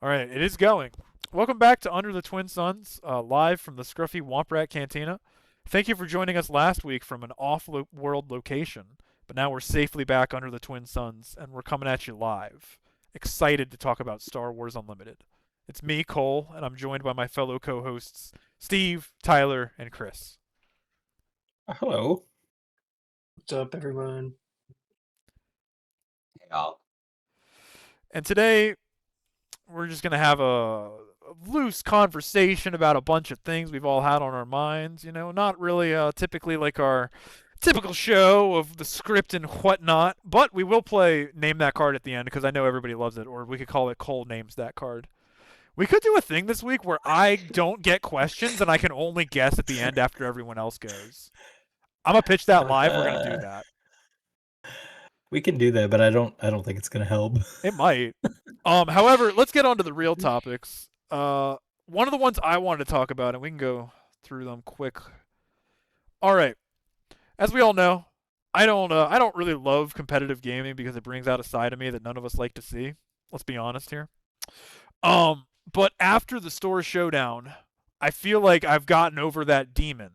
All right, it is going. Welcome back to Under the Twin Suns, live from the scruffy Womp Rat Cantina. Thank you for joining us last week from an off-world location, but now we're safely back under the Twin Suns, and we're coming at you live. Excited to talk about Star Wars Unlimited. It's me, Cole, and I'm joined by my fellow co-hosts, Steve, Tyler, and Chris. Hello. What's up, everyone? Hey, all. And today, we're just going to have a loose conversation about a bunch of things we've all had on our minds. You know, not really typically like our typical show of the script and whatnot, but we will play Name That Card at the end because I know everybody loves it, or we could call it Cole Names That Card. We could do a thing this week where I don't get questions and I can only guess at the end after everyone else goes. I'm gonna pitch that live. We're gonna do that. We can do that, but I don't think it's gonna help. It might. However, let's get on to the real topics. One of the ones I wanted to talk about, and we can go through them quick. All right. As we all know, I don't really love competitive gaming because it brings out a side of me that none of us like to see. Let's be honest here. But after the store showdown, I feel like I've gotten over that demon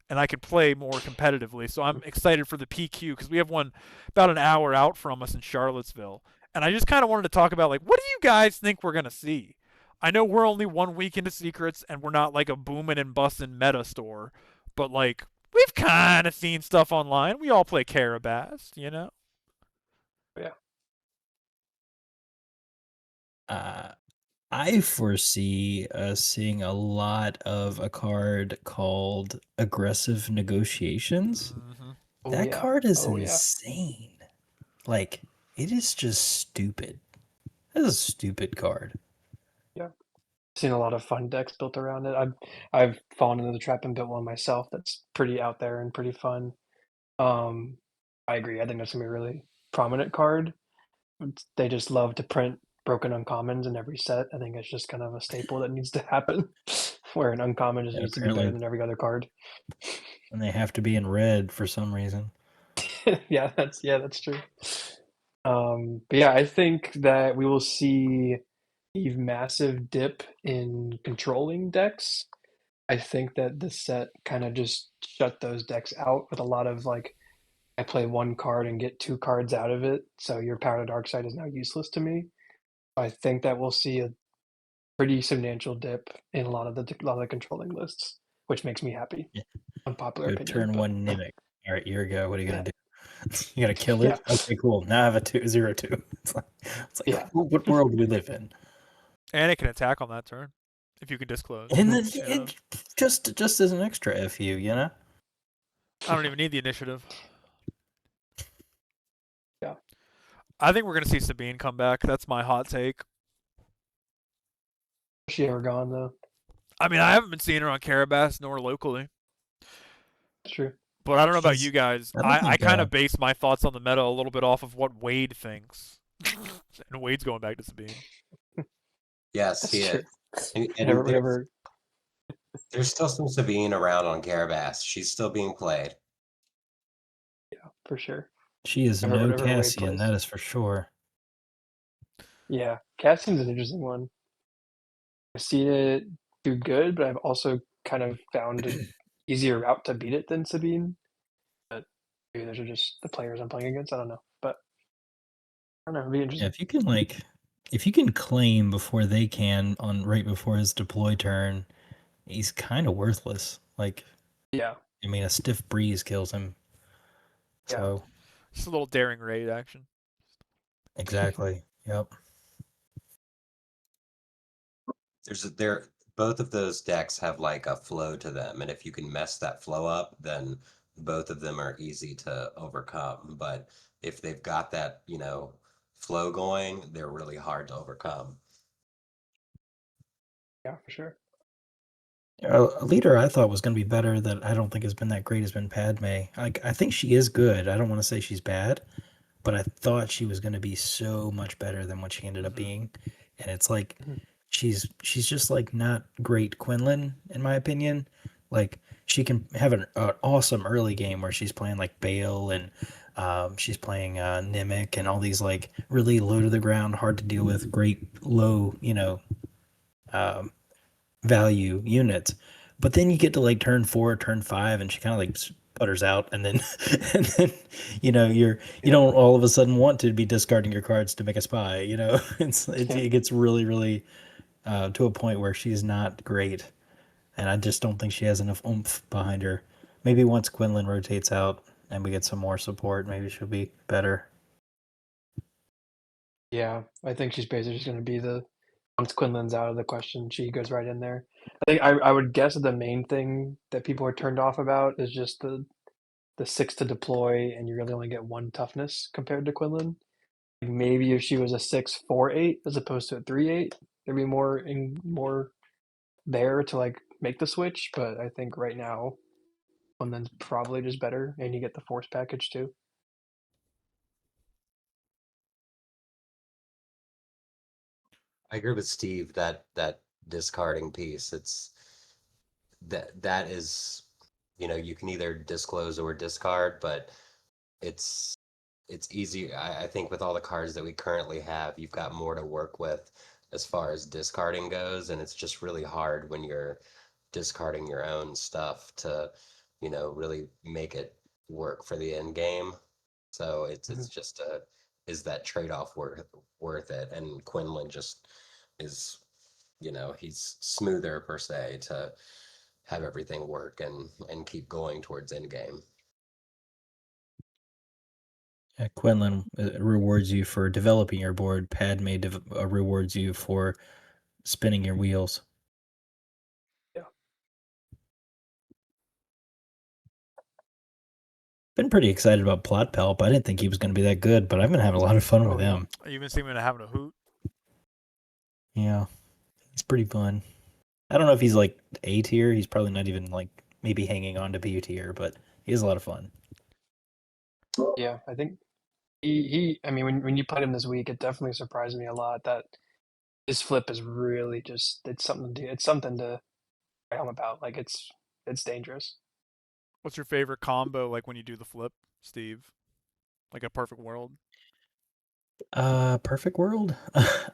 and I can play more competitively. So I'm excited for the PQ because we have one about an hour out from us in Charlottesville. And I just kind of wanted to talk about, like, what do you guys think we're going to see? I know we're only 1 week into Secrets and we're not like a booming and busting meta store, but like we've kind of seen stuff online. We all play Carabast, you know? Yeah. I foresee us seeing a lot of a card called Aggressive Negotiations. Mm-hmm. That card is insane. Like, it is just stupid. That is a stupid card. Yeah. Seen a lot of fun decks built around it. I've fallen into the trap and built one myself that's pretty out there and pretty fun. I agree. I think that's gonna be a really prominent card. They just love to print broken uncommons in every set. I think it's just kind of a staple that needs to happen, where an uncommon just needs to be better than every other card. And they have to be in red for some reason. Yeah, that's true. But yeah, I think that we will see a massive dip in controlling decks. I think that this set kind of just shut those decks out with a lot of like, I play one card and get 2 cards out of it, so your Power to Dark Side is now useless to me. I think that we'll see a pretty substantial dip in a lot of the controlling lists, which makes me happy. Yeah. Unpopular opinion. Turn but... 1 Mimic. All right, here we go. What are you gonna do? You gotta kill it? Yeah. Okay, cool. Now I have a 2/0/2. It's like yeah. What world do we live in? And it can attack on that turn if you can disclose. And then just as an extra FU, you know? I don't even need the initiative. Yeah. I think we're gonna see Sabine come back. That's my hot take. Has she ever gone though? I mean, I haven't been seeing her on Carabas nor locally. True. But I don't know about you guys. I kind of base my thoughts on the meta a little bit off of what Wade thinks. And Wade's going back to Sabine. Yes, he is. And there's still some Sabine around on Carabas. She's still being played. Yeah, for sure. She is no Cassian, that is for sure. Yeah, Cassian's an interesting one. I've seen it do good, but I've also kind of found an easier route to beat it than Sabine. But maybe those are just the players I'm playing against. I don't know, but I don't know. It'd be interesting. Yeah, if you can claim before they can on right before his deploy turn, he's kind of worthless. Like, yeah, I mean, a stiff breeze kills him. So, just a little daring raid action. Exactly. Yep. Both of those decks have like a flow to them, and if you can mess that flow up, then both of them are easy to overcome. But if they've got that, flow going, they're really hard to overcome. Yeah, for sure. A leader I thought was going to be better that I don't think has been that great has been Padme. I think she is good. I don't want to say she's bad, but I thought she was going to be so much better than what she ended up being. And it's like she's just like not great Quinlan in my opinion. Like she can have an awesome early game where she's playing like Bale and She's playing Nimic and all these like really low to the ground, hard to deal with, great low, um, value units. But then you get to like turn 4, turn 5, and she kind of like sputters out, and then and then you Yeah. don't all of a sudden want to be discarding your cards to make a spy. Yeah. It gets really really to a point where she's not great, and I just don't think she has enough oomph behind her. Maybe once Quinlan rotates out and we get some more support, maybe she'll be better. Yeah, I think she's basically just going to be once Quinlan's out of the question, she goes right in there. I think I would guess that the main thing that people are turned off about is just the 6 to deploy, and you really only get 1 toughness compared to Quinlan. Maybe if she was a 6-4-8 as opposed to a 3-8, there'd be more there to like make the switch. But I think right now Quinlan's probably just better, and you get the force package too. I agree with Steve that discarding piece. That is, you can either disclose or discard, but it's it's easy. I think with all the cards that we currently have, you've got more to work with as far as discarding goes, and it's just really hard when you're discarding your own stuff to, really make it work for the end game. So it's Mhm. just is that trade-off worth it? And Quinlan just is, he's smoother per se to have everything work and keep going towards end game. Quinlan rewards you for developing your board. Padme rewards you for spinning your wheels. Yeah. Been pretty excited about Plot Pelp. I didn't think he was going to be that good, but I've been having a lot of fun with Oh yeah. him. You even see him having a hoot. Yeah, it's pretty fun. I don't know if he's like A tier. He's probably not even like maybe hanging on to B tier, but he is a lot of fun. Yeah, I think he I mean when you played him this week, it definitely surprised me a lot that his flip is really just it's something to write home about. Like it's dangerous. What's your favorite combo like when you do the flip, Steve? Like a perfect world? Perfect world.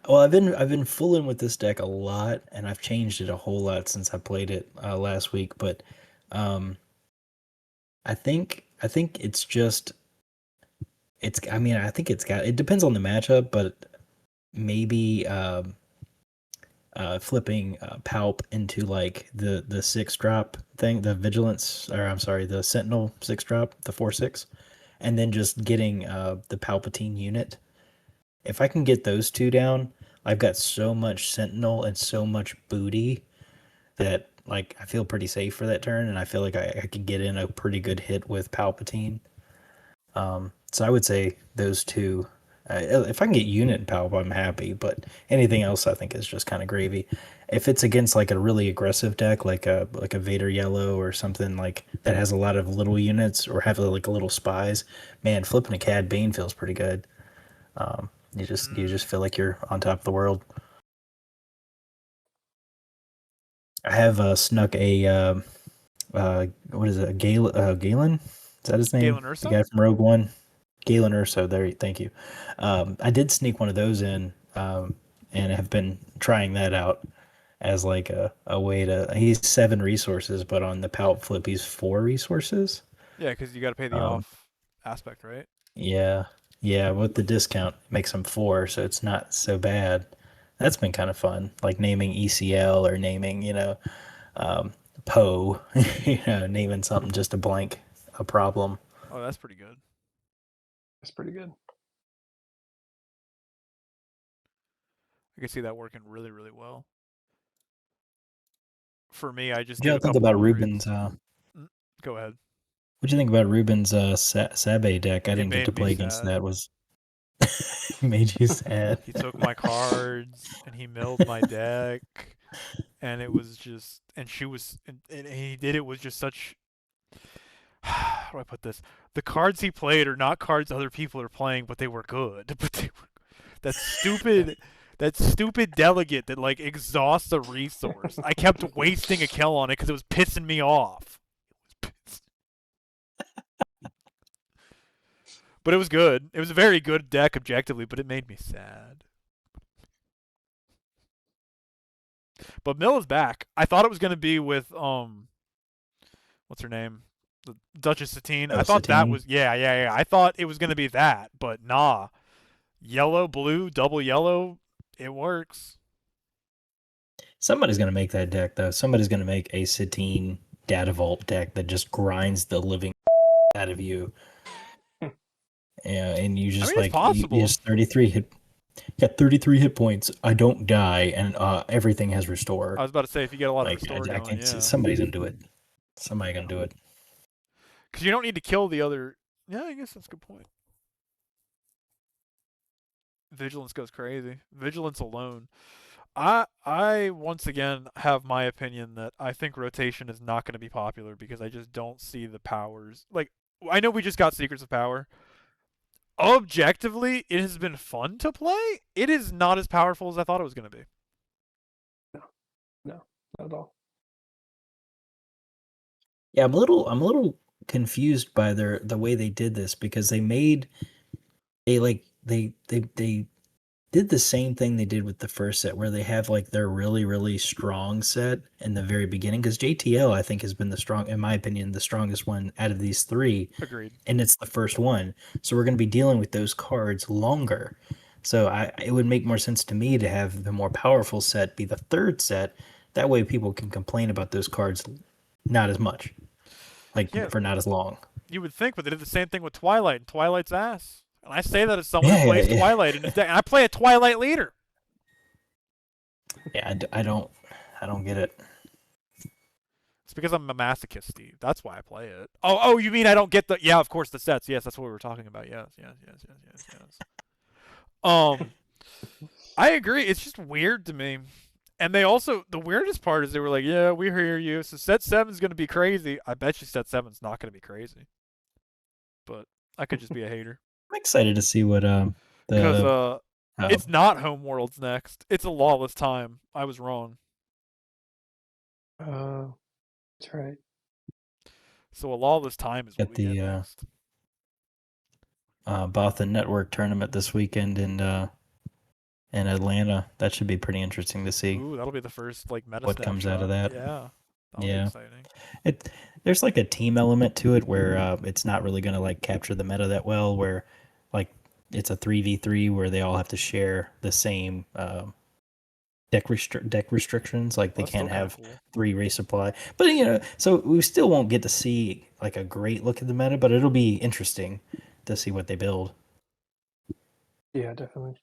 Well, I've been fooling with this deck a lot, and I've changed it a whole lot since I played it last week. But um, I think it's just it's. I mean, I think it's got. It depends on the matchup, but maybe flipping Palp into like the 6 drop thing, the vigilance, or I'm sorry, the Sentinel 6 drop, the 4/6, and then just getting the Palpatine unit. If I can get those two down, I've got so much Sentinel and so much booty that like I feel pretty safe for that turn, and I feel like I could get in a pretty good hit with Palpatine. So I would say those two. If I can get unit and Palp, I'm happy. But anything else, I think is just kind of gravy. If it's against like a really aggressive deck, like a Vader Yellow or something like that has a lot of little units or have like a little spies, man, flipping a Cad Bane feels pretty good. You just feel like you're on top of the world. I have snuck a what is it? Galen? Is that his name? Galen The Urso? guy from Rogue One. Galen Urso. There. Thank you. I did sneak one of those in, and have been trying that out as like a way to. He's 7 resources, but on the Palp flip, he's 4 resources. Yeah, because you got to pay the Um, off aspect, right? yeah, yeah. With the discount, it makes him 4, so it's not so bad. That's been kind of fun, like naming ECL or naming, um, Poe, naming something just a blank, a problem. Oh, that's pretty good. It's pretty good. I can see that working really, really well. For me, I just What do did y'all a think couple about upgrades. Ruben's? Go ahead. What do you think about Ruben's Sabe deck? I It didn't get made to me play against sad. that. Was made you sad? He took my cards and he milled my deck, and it was just, and she was, and he did it with just such. How do I put this? The cards he played are not cards other people are playing, but they were good. But they were that stupid, that stupid delegate that like exhausts a resource. I kept wasting a kill on it because it was pissing me off. But it was good. It was a very good deck objectively, but it made me sad. But Mill is back. I thought it was gonna be with what's her name? The Duchess Satine. Oh, I thought that Satine. was yeah. I thought it was gonna be that, but nah. Yellow, blue, double yellow, it works. Somebody's gonna make that deck though. Somebody's gonna make a Satine Data Vault deck that just grinds the living out of you. Yeah, and you just it's like possible. you just 33 hit. Got 33 hit points. I don't die, and everything has restore. I was about to say if you get a lot of Like restore I going, can see yeah. somebody's gonna do it. Somebody gonna do it. Because you don't need to kill the other. Yeah, I guess that's a good point. Vigilance goes crazy. Vigilance alone. I once again have my opinion that I think rotation is not going to be popular because I just don't see the powers. Like I know we just got Secrets of Power. Objectively, it has been fun to play. It is not as powerful as I thought it was going to be. No, not at all. Yeah, I'm a little confused by the way they did this because they did the same thing they did with the first set where they have like their really strong set in the very beginning because JTL I think has been in my opinion the strongest one out of these three. Agreed. And it's the first one, so we're going to be dealing with those cards longer. So it would make more sense to me to have the more powerful set be the third set. That way people can complain about those cards not as much. For not as long. You would think, but they did the same thing with Twilight and Twilight's ass. And I say that as someone who plays Yeah. Twilight in his deck. And I play a Twilight leader. Yeah, I don't get it. It's because I'm a masochist, Steve. That's why I play it. Oh, you mean I don't get the? Yeah, of course the sets. Yes, that's what we were talking about. Yes. I agree. It's just weird to me. And they also, the weirdest part is they were like, yeah, we hear you. So set 7's going to be crazy. I bet you set 7's not going to be crazy. But I could just be a hater. I'm excited to see what because it's not Homeworlds next. It's a Lawless Time. I was wrong. That's right. So a Lawless Time is what we get next. Boston Network tournament this weekend in Atlanta. That should be pretty interesting to see. Ooh, that'll be the first meta what snapshot. comes out of that. Yeah. That'll be exciting. There's like a team element to it where it's not really going to capture the meta that well, where it's a 3v3 where they all have to share the same deck restrictions. They can't have 3 race supply. But so we still won't get to see a great look at the meta, but it'll be interesting to see what they build. Yeah, definitely.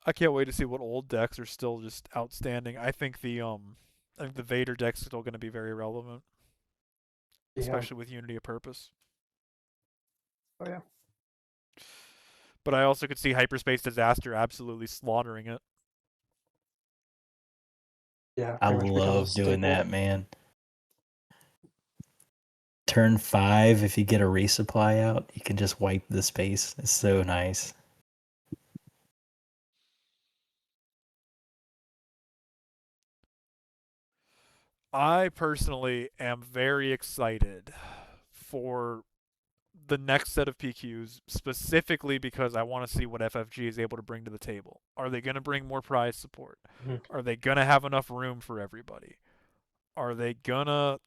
I can't wait to see what old decks are still just outstanding. I think the Vader deck's still going to be very relevant, especially with Unity of Purpose. Oh yeah. But I also could see Hyperspace Disaster absolutely slaughtering it. Yeah, I love doing that, man. Turn 5, if you get a resupply out, you can just wipe the space. It's so nice. I personally am very excited for the next set of PQs, specifically because I want to see what FFG is able to bring to the table. Are they going to bring more prize support? Mm-hmm. Are they going to have enough room for everybody? Are they going to...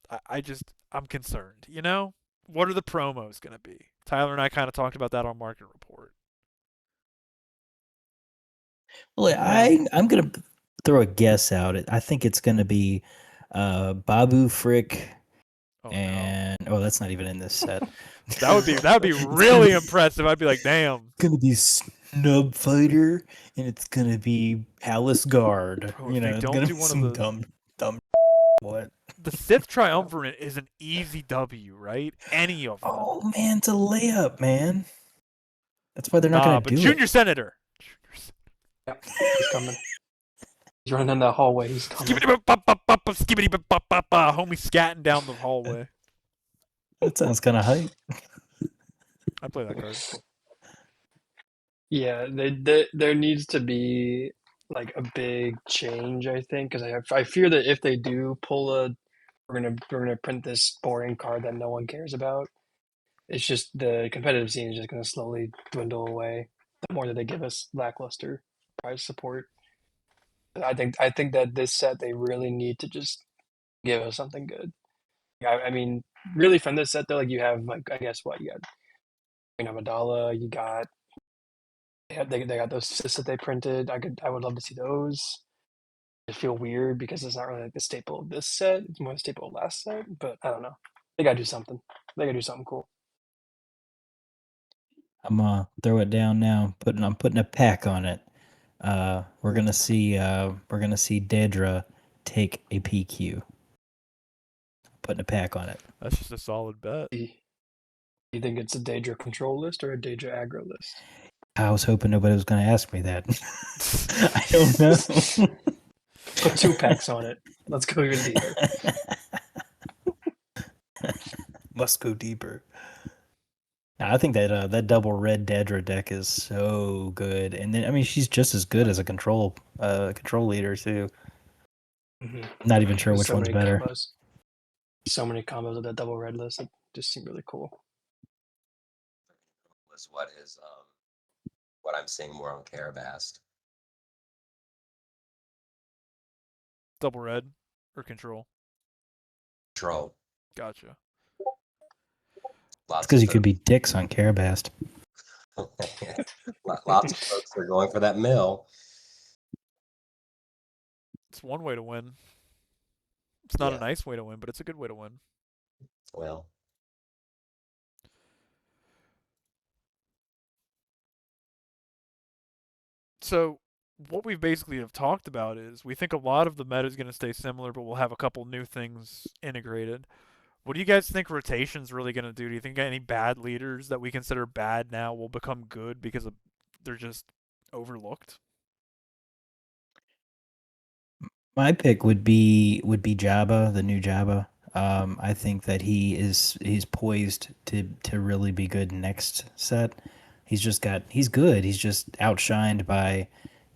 I'm concerned, What are the promos going to be? Tyler and I kind of talked about that on Market Report. Well, I'm going to throw a guess out. I think it's going to be Babu Frick that's not even in this set. that would be really impressive. I'd be like, damn. It's gonna be Snub Fighter and it's gonna be Palace Guard. Bro, it's gonna be some dumb what? The Sith Triumvirate is an easy W, right? Any of them. Oh man, it's a layup, man. That's why they're not gonna do Junior it. Senator. Yeah, he's coming. He's running down that hallway. He's coming. Homie scatting down the hallway. That sounds kind of hype. I play that card. Yeah, there needs to be a big change, I think, because I fear that if they do pull we're gonna print this boring card that no one cares about, it's just the competitive scene is just going to slowly dwindle away the more that they give us lackluster prize support. I think that this set they really need to just give us something good. I mean, really from this set though, like you have like I guess what you got, Amidala, you got they got those cysts that they printed. I would love to see those. I feel weird because it's not really like the staple of this set. It's more the staple of last set, but I don't know. They gotta do something. They gotta do something cool. I'm gonna throw it down now. I'm putting a pack on it. We're gonna see Daedra take a PQ. Putting a pack on it. That's just a solid bet. Do you think it's a Daedra control list or a Daedra aggro list? I was hoping nobody was gonna ask me that. I don't know. Put 2 packs on it. Let's go even deeper. Must go deeper. I think that that double red Daedra deck is so good, and then I mean she's just as good as a control leader too. Mm-hmm. Not even sure There's which so one's many better. combos. So many combos of that double red list. It just seemed really cool. Was what I'm seeing more on Carabast. Double red or control? Control. Gotcha. It's because you could be dicks on Carabast. Lots of folks are going for that mill. It's one way to win. It's not a nice way to win, but it's a good way to win. Well, so what we basically have talked about is we think a lot of the meta is going to stay similar, but we'll have a couple new things integrated. What do you guys think rotation's really going to do? Do you think any bad leaders that we consider bad now will become good because they're just overlooked? My pick would be Jabba, the new Jabba. I think that he's poised to really be good next set. He's good. He's just outshined by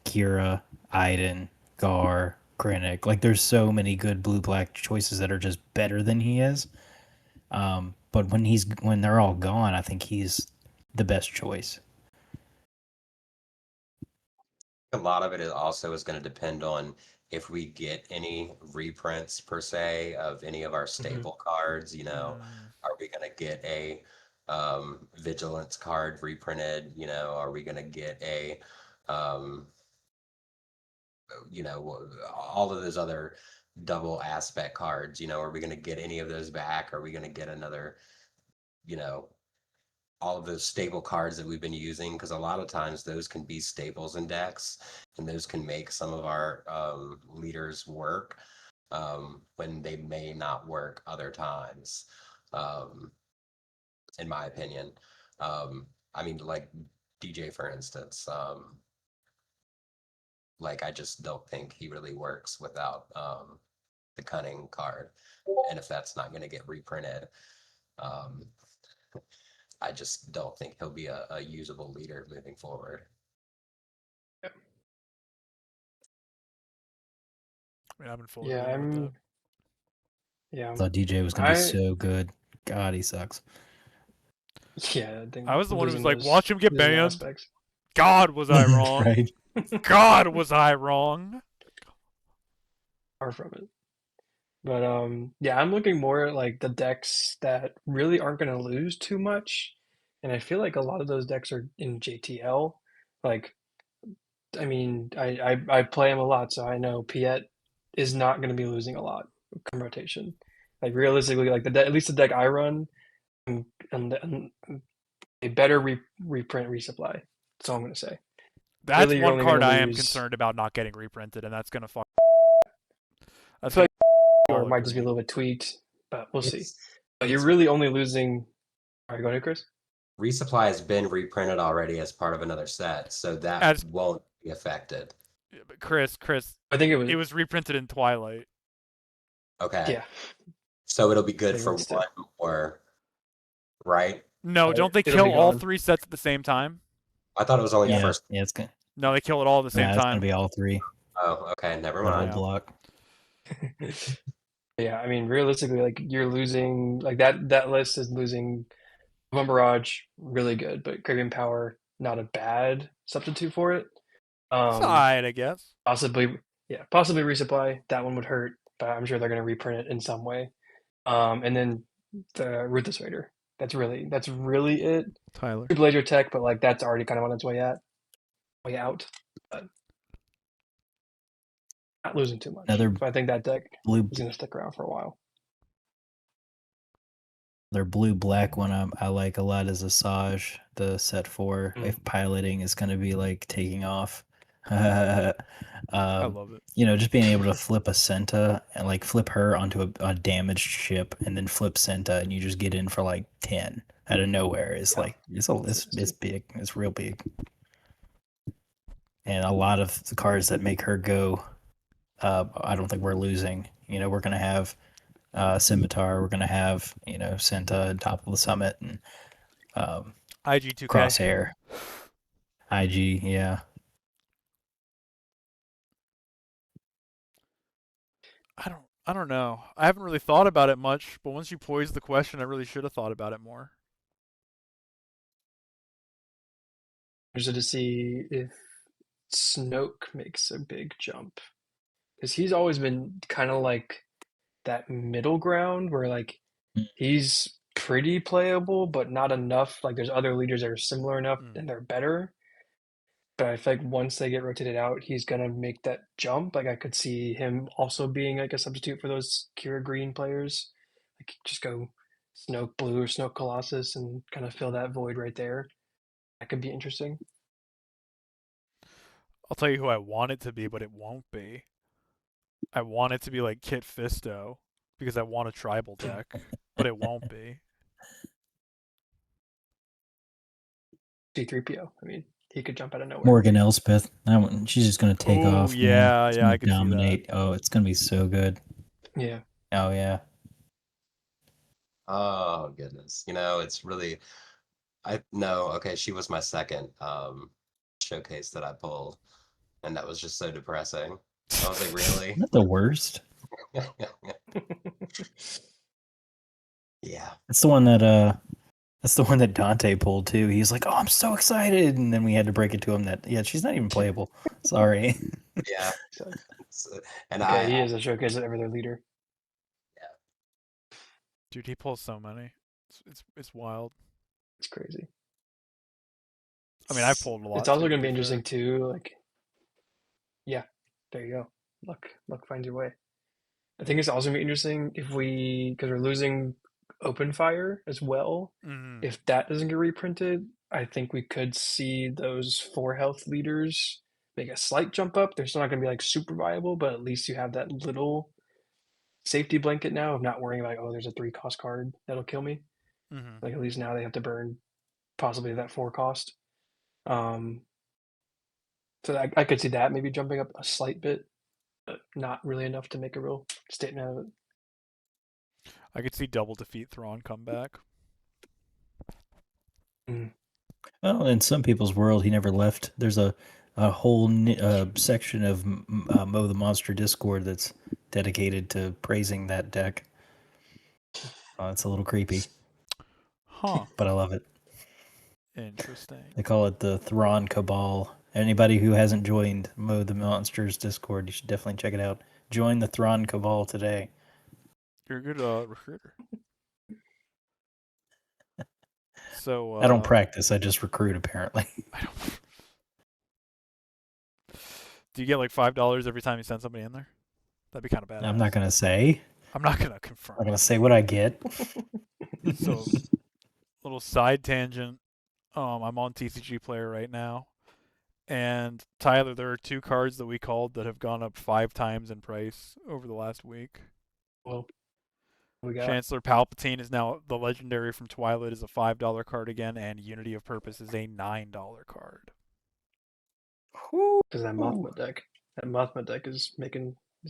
Kira, Iden, Gar, Krennic. Like there's so many good blue black choices that are just better than he is. But when they're all gone, I think he's the best choice. a lot of it is also is going to depend on if we get any reprints per se of any of our staple cards. You know, are we going to get a vigilance card reprinted? You know, are we going to get a you know, all of those other double aspect cards? You know, are we going to get any of those back? Are we going to get another, you know, all of those staple cards that we've been using? Because a lot of times those can be staples in decks, and those can make some of our leaders work when they may not work other times, in my opinion. I mean, like DJ, for instance, like I just don't think he really works without the cunning card. And if that's not going to get reprinted, I just don't think he'll be a usable leader moving forward. Yep. I mean, I'm in full agreement with that. Yeah. I thought DJ was gonna be so good. God, he sucks. Yeah, I think I was the one who was like, those- watch him get those banned. aspects. God, was I wrong? Right. God, was I wrong? Far from it. But yeah, I'm looking more at like the decks that really aren't going to lose too much, and I feel like a lot of those decks are in JTL. Like, I mean, I play him a lot, so I know Piet is not going to be losing a lot come rotation. Like realistically, like at least the deck I run, and a better reprint resupply. That's all I'm going to say. That's Really, you're one only card gonna I am lose- concerned about not getting reprinted, and that's going to fuck. I feel like or it might just be a little bit tweaked, but we'll see. But you're really only losing. All right, go ahead, Chris. Resupply has been reprinted already as part of another set, so that won't be affected. But Chris, I think it was reprinted in Twilight. Okay. Yeah. So it'll be good for one more, right? No, don't they kill all 3 sets at the same time? I thought it was only the first. Yeah, it's good. No, they kill it all at the same It's time. gonna be all 3. Oh, okay, never mind. Block. Yeah, I mean, realistically, like you're losing, like that list is losing One Barrage, really good, but Craving Power, not a bad substitute for it. It's alright, I guess. Possibly resupply. That one would hurt, but I'm sure they're going to reprint it in some way. And then the Ruthless Raider. That's really it. Tyler. Super laser tech, but like that's already kind of on its way out. But not losing too much. Another So I think that deck blue is going to stick around for a while. Their blue-black one I like a lot is Asajj, the set 4. If piloting is going to be like taking off. I love it. You know, just being able to flip a Senta and like flip her onto a damaged ship and then flip Senta and you just get in for like 10 out of nowhere is like it's big. It's real big. And a lot of the cards that make her go, I don't think we're losing. You know, we're going to have Scimitar, we're going to have, you know, Senta on top of the summit and IG2K. Crosshair. IG, yeah. I don't know. I haven't really thought about it much, but once you posed the question, I really should have thought about it more. Interested to see if Snoke makes a big jump, because he's always been kind of like that middle ground where like he's pretty playable, but not enough. Like there's other leaders that are similar enough and they're better. But I feel like once they get rotated out, he's gonna make that jump. Like I could see him also being like a substitute for those Kira Green players. Like just go Snoke Blue or Snoke Colossus and kind of fill that void right there. That could be interesting. I'll tell you who I want it to be, but it won't be. I want it to be like Kit Fisto because I want a tribal deck, but it won't be. C3PO. I mean, he could jump out of nowhere. Morgan Elspeth. That one, she's just gonna take Oh, off. yeah, man. yeah, I could dominate. see that. Oh, it's gonna be so good. Yeah. Oh yeah. Oh goodness. You know, it's really okay, she was my second showcase that I pulled, and that was just so depressing. I was like, really? Not the worst. Yeah. That's the one that Dante pulled too. He's like, "Oh, I'm so excited," and then we had to break it to him that she's not even playable. Sorry. Yeah. And okay, he is a showcase of every other leader. Yeah. Dude, he pulls so many. It's wild. It's crazy. I mean, I've pulled a lot. It's also too, going to be fair. interesting too. Like, yeah, there you go. Luck finds your way. I think it's also going to be interesting if because we're losing Open Fire as well. Mm-hmm. If that doesn't get reprinted, I think we could see those 4 health leaders make a slight jump up. They're still not going to be like super viable, but at least you have that little safety blanket now of not worrying like, oh, there's a 3 cost card that'll kill me. Mm-hmm. Like at least now they have to burn possibly that 4 cost. So I could see that maybe jumping up a slight bit, but not really enough to make a real statement out of it. I could see double defeat Thrawn come back. Well, in some people's world, he never left. There's a whole section of Mo the Monster Discord that's dedicated to praising that deck. It's a little creepy. Huh. But I love it. Interesting. They call it the Thrawn Cabal. Anybody who hasn't joined Mo the Monsters Discord, you should definitely check it out. Join the Thrawn Cabal today. You're a good recruiter. So I don't practice. I just recruit, apparently. Do you get like $5 every time you send somebody in there? That'd be kind of bad. I'm not going to say. I'm not going to confirm. I'm going to say what I get. So, little side tangent. I'm on TCG Player right now. And Tyler, there are 2 cards that we called that have gone up 5 times in price over the last week. Well, we got Chancellor Palpatine is now the legendary from Twilight is a $5 card again, and Unity of Purpose is a $9 card. Because that Mothma deck is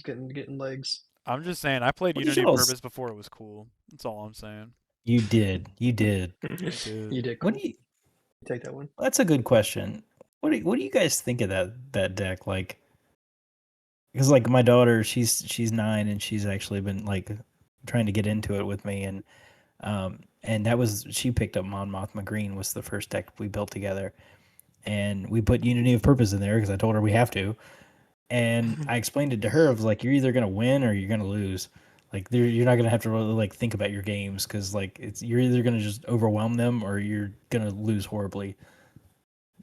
getting legs. I'm just saying, I played Unity of Purpose before it was cool. That's all I'm saying. You did. You did. Cool. What do you take that one? That's a good question. What do you guys think of that deck? Like, because like my daughter, she's 9 and she's actually been like trying to get into it with me, and and she picked up Mon Mothma Green was the first deck we built together, and we put Unity of Purpose in there because I told her we have to, and I explained it to her. I was like, you're either gonna win or you're gonna lose. Like you're not gonna have to really like think about your games because like you're either gonna just overwhelm them or you're gonna lose horribly.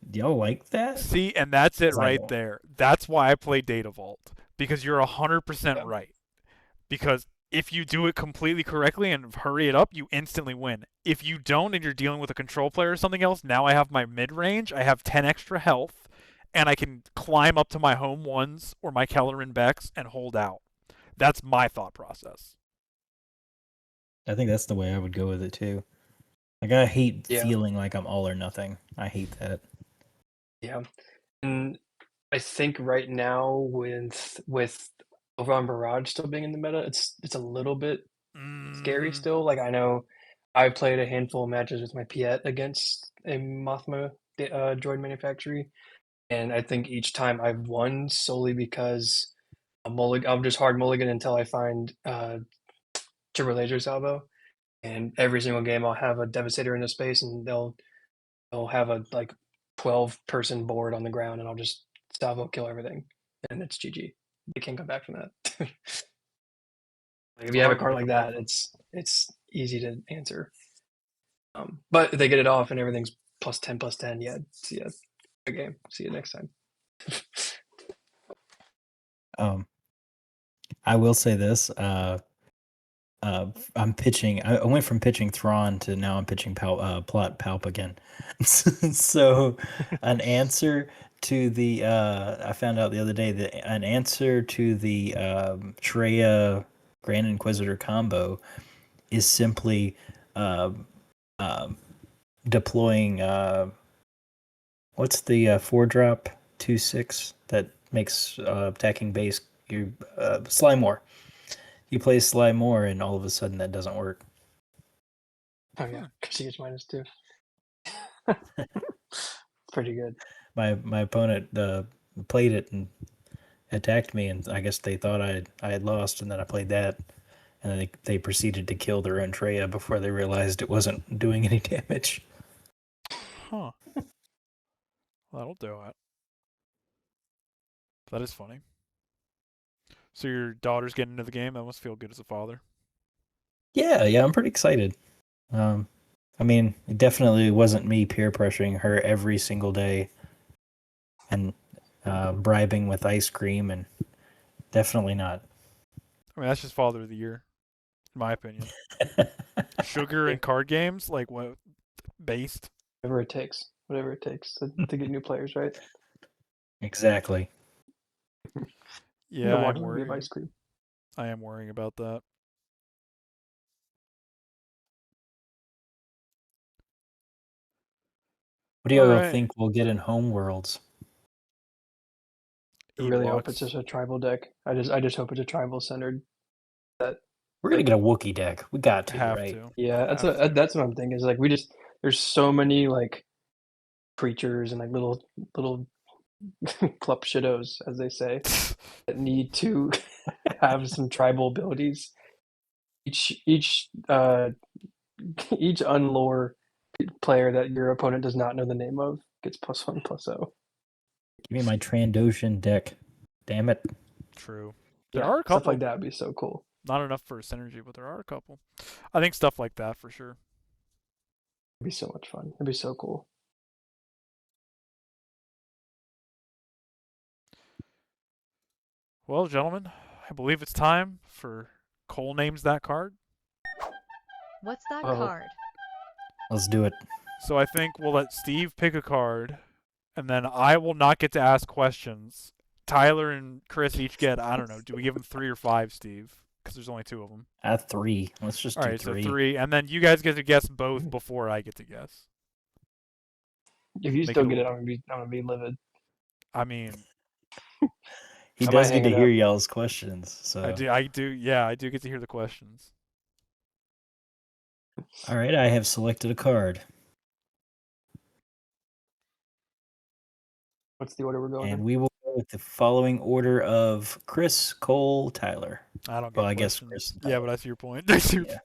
Do y'all like that? See, and that's it 'Cause I right don't. there. That's why I play Data Vault, because you're 100% Yeah. right. Because if you do it completely correctly and hurry it up, you instantly win. If you don't and you're dealing with a control player or something else, now I have my mid range, I have 10 extra health, and I can climb up to my home ones or my Kellerin Becks and hold out. That's my thought process. I think that's the way I would go with it too. Like I hate Yeah. feeling like I'm all or nothing. I hate that. Yeah. And I think right now with Overwhelm Barrage still being in the meta, it's a little bit scary still. Like I know I played a handful of matches with my Piet against a Mothma droid manufactory, and I think each time I've won solely because I'm just hard mulligan until I find Turbo Laser Salvo, and every single game I'll have a Devastator in the space, and they'll have a like 12-person board on the ground, and I'll just salvo kill everything, and it's GG. They can't come back from that. Like if you have a card like that, it's easy to answer. But if they get it off and everything's +10, +10, yeah, see ya. Good game. See you next time. I will say this. I'm pitching. I went from pitching Thrawn to now I'm pitching Plot Palp again. So, an answer to the I found out the other day that an answer to the Traya Grand Inquisitor combo is simply deploying what's the 4-drop 2/6 that makes attacking base you Slime War. You play Slime War and all of a sudden that doesn't work. Oh yeah, CH -2. Pretty good. My opponent played it and attacked me, and I guess they thought I had lost, and then I played that, and then they proceeded to kill their own Traya before they realized it wasn't doing any damage. Huh. That'll do it. That is funny. So your daughter's getting into the game. That must feel good as a father. Yeah, I'm pretty excited. I mean, it definitely wasn't me peer pressuring her every single day and bribing with ice cream, and definitely not. I mean, that's just father of the year, in my opinion. Sugar and card games, like what based? Whatever it takes. Whatever it takes to get new players, right? Exactly. Yeah, The I am walking of worrying. ice cream. I am worrying about that. What do you all Alright. think we'll get in Home Worlds? I really hope it's Ewoks. just a tribal deck. I just hope it's a tribal centered. We're gonna get a Wookiee deck. We got to, Have right? to. Yeah, Have to. that's what I'm thinking. Is like there's so many like creatures and like little clup shittos, as they say, that need to have some tribal abilities. Each each unlore player that your opponent does not know the name of gets +1/+0. Give me my Trandoshan deck. Damn it. True. There Yeah, are a stuff couple. like that would be so cool. Not enough for synergy, but there are a couple. I think stuff like that for sure. It'd be so much fun. It'd be so cool. Well, gentlemen, I believe it's time for Cole names that card. What's that Oh. card? Let's do it. So I think we'll let Steve pick a card, and then I will not get to ask questions. Tyler and Chris each get, I don't know, do we give them 3 or 5, Steve? Because there's only 2 of them. 3. Let's just All do right, 3. so 3, and then you guys get to guess both before I get to guess. If you Make still it a get it, little- I'm gonna be livid. I mean, He I might does get hang to it hear up. y'all's questions. So I do get to hear the questions. all right, I have selected a card, What's the order we're going and in? we will go with the following order of Chris, Cole, Tyler. I don't get Well, I guess questions. Chris and Yeah, Tyler. but I see your point. Yeah.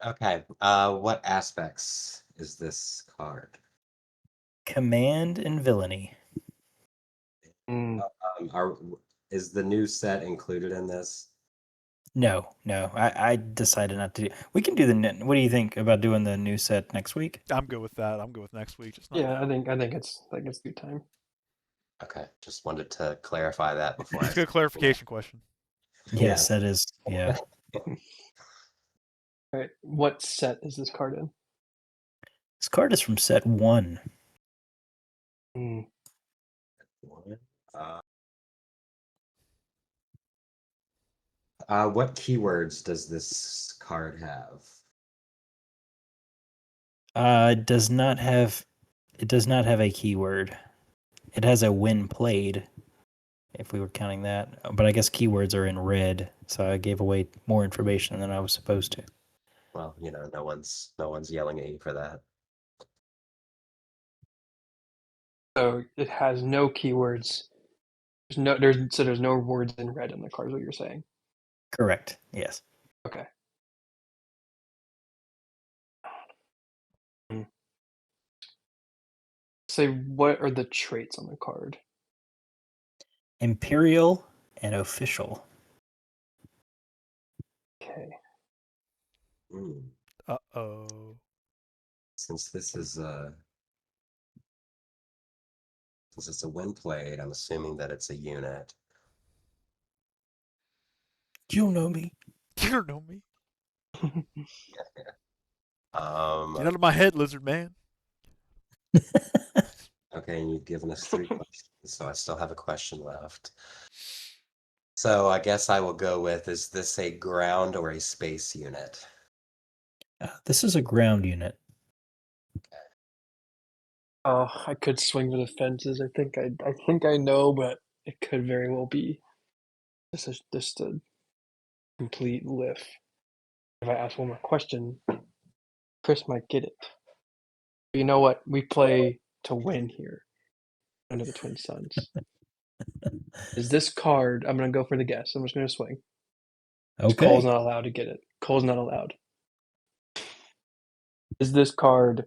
Okay. What aspects is this card? Command and villainy. Mm, Is the new set included in this? No. I decided not to do. We can do the. What do you think about doing the new set next week? I'm good with that. I'm good with next week. Just not yeah, now. I think it's good time. Okay, just wanted to clarify that before I It's a good clarification question. Yes, that is. Yeah. All right, what set is this card in? This card is from set 1. Mm, Uh, what keywords does this card have? It does not have. It does not have a keyword. It has a when played, if we were counting that. But I guess keywords are in red, so I gave away more information than I was supposed to. Well, no one's yelling at you for that. so it has no keywords. There's no words in red in the card. Is what you're saying? Correct. Yes. Okay. Mm. Say what are the traits on the card? Imperial and official. Okay. Mm. Uh-oh. Since this is since it's a win played, I'm assuming that it's a unit. You know me. You don't know me. Um, Get out of my head, lizard man. okay, and you've given us 3 questions, so I still have a question left. So I guess I will go with, is this a ground or a space unit? This is a ground unit. I could swing for the fences. I think I know, but it could very well be just a complete lift. If I ask one more question, Chris might get it. But you know what? We play to win here under the Twin Suns. Is this card? I'm gonna go for the guess. I'm just gonna swing. Cole's Okay. not allowed to get it. Cole's not allowed. Is this card?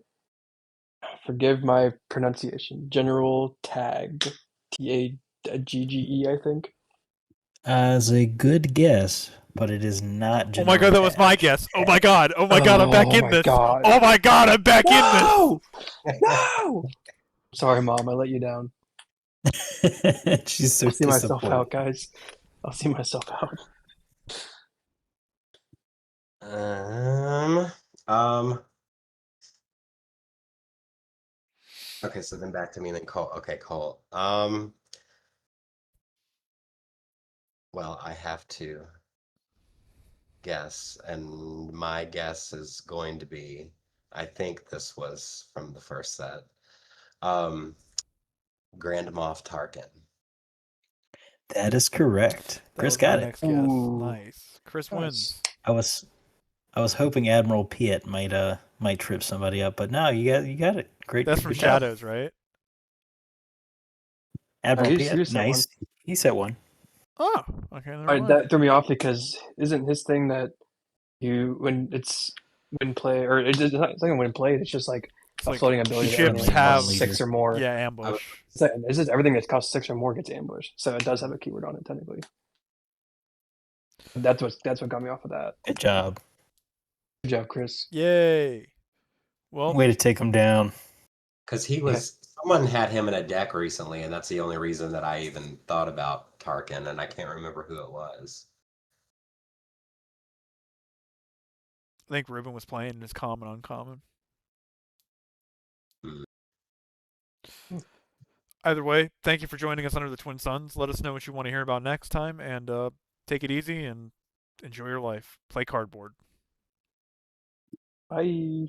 Forgive my pronunciation. General Tag, TAGGE, I think. As a good guess, but it is not Oh General my god, that was Tag. my guess. Oh my god. Oh my god, I'm back Oh in my this. God. Oh my god, I'm back in this. No! No! Sorry, Mom. I let you down. She's so I'll see myself disappointed. out, guys. I'll see myself out. Okay, so then back to me and then Cole. Okay, Cole. Well, I have to guess, and my guess is going to be, I think this was from the first set. Grand Moff Tarkin. That is correct. That Chris was my got it. next guess. Ooh. Nice. Chris wins. Nice. I was hoping Admiral Piet might trip somebody up, but no, you got it. Great. That's from good job. Shadows, right? Admiral he Piet, was set nice. He set one. Oh, okay. Never Alright, mind. that threw me off because isn't his thing that when play or it's not when played, it's just like It's a like floating ability that ships only have costs 6 or more. Yeah, ambush. It's just everything that costs 6 or more gets ambushed. So it does have a keyword on it technically. That's what got me off of that. Good job. Good job, Chris. Yay. Well, Way to take him down. Because someone had him in a deck recently, and that's the only reason that I even thought about Tarkin, and I can't remember who it was. I think Ruben was playing his common uncommon. Hmm. Either way, thank you for joining us under the Twin Suns. Let us know what you want to hear about next time, and take it easy and enjoy your life. Play cardboard. Bye.